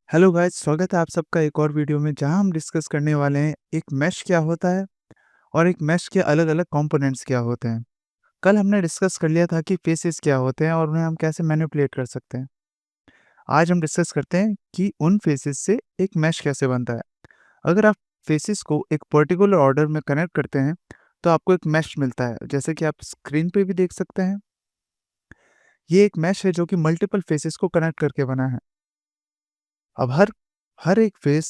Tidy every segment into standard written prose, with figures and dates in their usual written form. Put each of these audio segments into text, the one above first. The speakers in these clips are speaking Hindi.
हेलो गाइस, स्वागत है आप सबका एक और वीडियो में जहां हम डिस्कस करने वाले हैं एक मेश क्या होता है और एक मेश के अलग-अलग कंपोनेंट्स क्या होते हैं। कल हमने डिस्कस कर लिया था कि फेसेस क्या होते हैं और उन्हें हम कैसे मैनिपुलेट कर सकते हैं। आज हम डिस्कस करते हैं कि उन फेसेस से एक मेश कैसे बनता है। अगर आप फेसेस को एक पर्टिकुलर ऑर्डर में कनेक्ट करते हैं तो आपको एक मेश मिलता है, जैसे कि आप स्क्रीन पे भी देख सकते हैं। ये एक मेश है जो कि मल्टीपल फेसेस को कनेक्ट करके बना है। अब हर हर एक फेस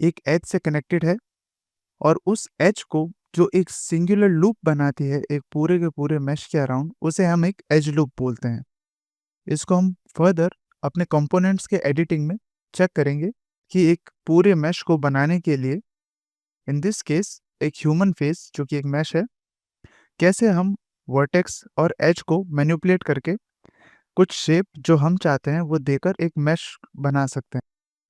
एक एज से कनेक्टेड है और उस एज को जो एक सिंगुलर लूप बनाती है एक पूरे के पूरे मेश के अराउंड, उसे हम एक एज लूप बोलते हैं। इसको हम फर्दर अपने कंपोनेंट्स के एडिटिंग में चेक करेंगे कि एक पूरे मेश को बनाने के लिए, इन दिस केस एक ह्यूमन फेस जो कि एक मेश है, कैसे हम वर्टेक्स और एज को मैनिपुलेट करके कुछ शेप जो हम चाहते हैं वो देकर एक मेश बना सकते हैं।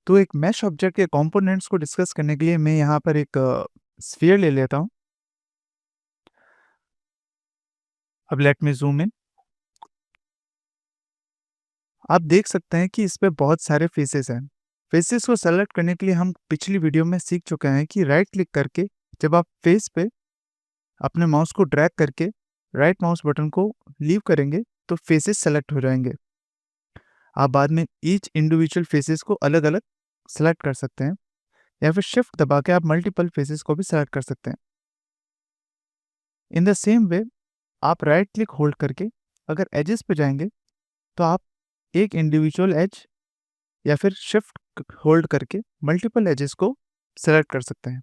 तो एक मेश ऑब्जेक्ट के कंपोनेंट्स को डिस्कस करने के लिए मैं यहाँ पर एक स्फीयर ले लेता हूँ। अब लेट मी ज़ूम इन। आप देख सकते हैं कि इस पे बहुत सारे फेसेस हैं। फेसेस को सेलेक्ट करने के लिए हम पिछली वीडियो में सीख चुके हैं कि राइट क्लिक करके जब आप फेस पे अपने माउस को ड्रैग करके राइट माउस बटन को लीव करेंगे तो फेसेस सेलेक्ट हो जाएंगे। आप बाद में ईच इंडिविजुअल फेसेस को अलग-अलग सेलेक्ट कर सकते हैं या फिर शिफ्ट दबा के आप मल्टीपल फेसेस को भी सेलेक्ट कर सकते हैं। इन द सेम वे आप राइट क्लिक होल्ड करके अगर एजेस पे जाएंगे तो आप एक इंडिविजुअल एज या फिर शिफ्ट होल्ड करके मल्टीपल एजेस को सेलेक्ट कर सकते हैं।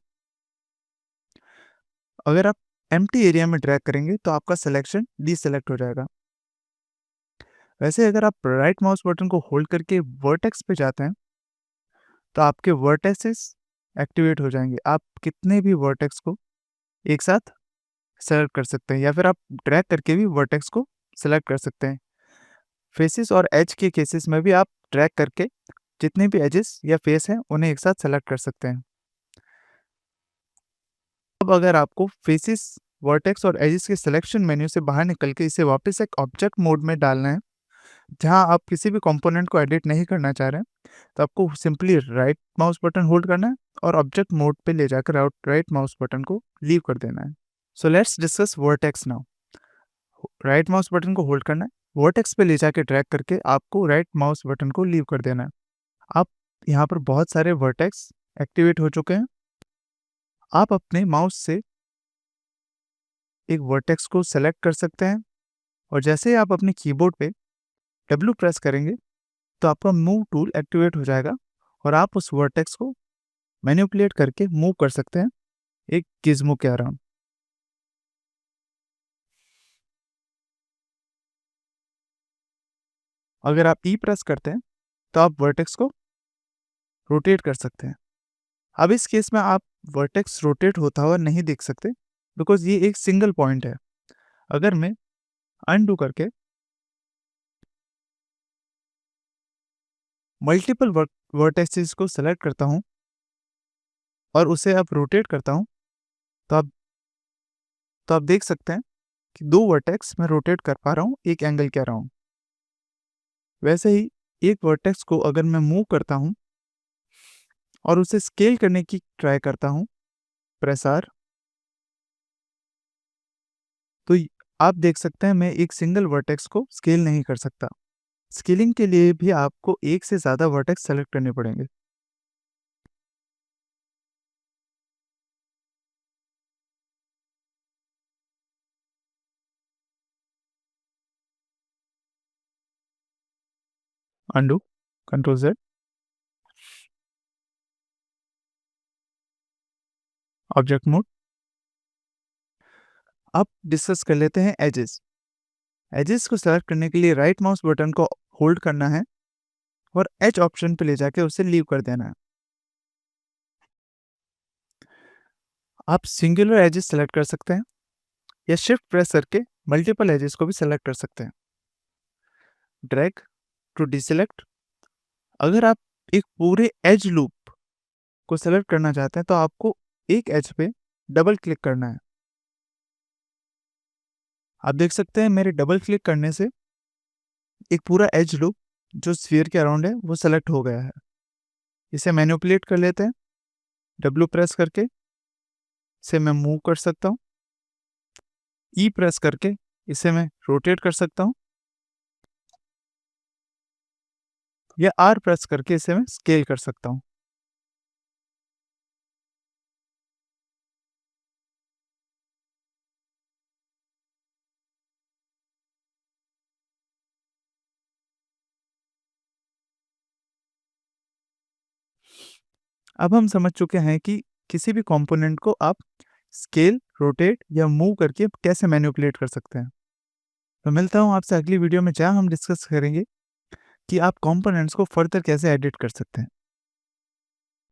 अगर आप एम्प्टी एरिया में ड्रैग करेंगे तो आपका सिलेक्शन डीसेलेक्ट हो जाएगा। वैसे अगर आप राइट माउस बटन को होल्ड करके वर्टेक्स पे जाते हैं तो आपके वर्टेक्सेस एक्टिवेट हो जाएंगे। आप कितने भी वर्टेक्स को एक साथ सेलेक्ट कर सकते हैं या फिर आप ड्रैग करके भी वर्टेक्स को सेलेक्ट कर सकते हैं। फेसेस और एज के केसेस में भी आप ड्रैग करके जितने भी एजेस या फेस हैं उन्हें एक साथ सेलेक्ट कर सकते हैं। अब अगर आपको फेसेस, वर्टेक्स और एजेस के सिलेक्शन मेन्यू से बाहर निकल के इसे वापस एक ऑब्जेक्ट मोड में डालना है, जहां आप किसी भी कंपोनेंट को एडिट नहीं करना चाह रहे हैं, तो आपको simply write mouse button hold करना है और ऑब्जेक्ट मोड पे ले जाकर राइट माउस बटन को लीव कर देना है। So let's discuss vertex now. Right mouse button को होल्ड करना है, वर्टेक्स पे ले जाके ड्रैग करके आपको राइट माउस बटन को लीव कर देना है। आप यहाँ पर बहुत सारे वर्टेक्स एक्टिवेट हो चुके हैं। आप अपने माउस से एक वर्टेक्स को सेलेक्ट कर सकते हैं और जैसे ही आप अपने कीबोर्ड पे डब्ल्यू प्रेस करेंगे तो आपका मूव टूल एक्टिवेट हो जाएगा और आप उस वर्टेक्स को मैनिपुलेट करके मूव कर सकते हैं एक गिज्मो के अराउंड। अगर आप ई प्रेस करते हैं तो आप वर्टेक्स को रोटेट कर सकते हैं। अब इस केस में आप वर्टेक्स रोटेट होता हुआ नहीं देख सकते बिकॉज ये एक सिंगल पॉइंट है। अगर मैं अनडू करके मल्टीपल वर्टेक्सेस को सेलेक्ट करता हूँ और उसे अब रोटेट करता हूँ तो आप देख सकते हैं कि दो वर्टेक्स मैं रोटेट कर पा रहा हूँ एक एंगल के अराउंड। वैसे ही एक वर्टेक्स को अगर मैं मूव करता हूँ और उसे स्केल करने की ट्राई करता हूँ, प्रेस आर, तो आप देख सकते हैं मैं एक सिंगल वर्टेक्स को स्केल नहीं कर सकता। स्केलिंग के लिए भी आपको एक से ज़्यादा वर्टेक्स सेलेक्ट करने पड़ेंगे। Undo, control Z, object mode. अब डिस्कस कर लेते हैं एजेस। एजेस को सेलेक्ट करने के लिए राइट माउस बटन को होल्ड करना है और एज ऑप्शन पे ले जाके उसे लीव कर देना है। आप सिंगुलर एजेस सेलेक्ट कर सकते हैं या शिफ्ट प्रेस करके मल्टीपल एजेस को भी सेलेक्ट कर सकते हैं। Drag to deselect. अगर आप एक पूरे एज लूप को सेलेक्ट करना चाहते हैं तो आपको एक एज पे डबल क्लिक करना है। आप देख सकते हैं मेरे डबल क्लिक करने से एक पूरा एज लूप जो स्फीयर के अराउंड है वो सेलेक्ट हो गया है। इसे मैनिपुलेट कर लेते हैं, डब्ल्यू प्रेस करके इसे मैं मूव कर सकता हूँ। ई प्रेस करके इसे मैं रोटेट कर सकता हूँ, या आर प्रेस करके इसे मैं स्केल कर सकता हूँ। अब हम समझ चुके हैं कि किसी भी कंपोनेंट को आप स्केल, रोटेट या मूव करके कैसे मैनिपुलेट कर सकते हैं। तो मिलता हूँ आपसे अगली वीडियो में, जहाँ हम डिस्कस करेंगे कि आप कंपोनेंट्स को फर्दर कैसे एडिट कर सकते हैं।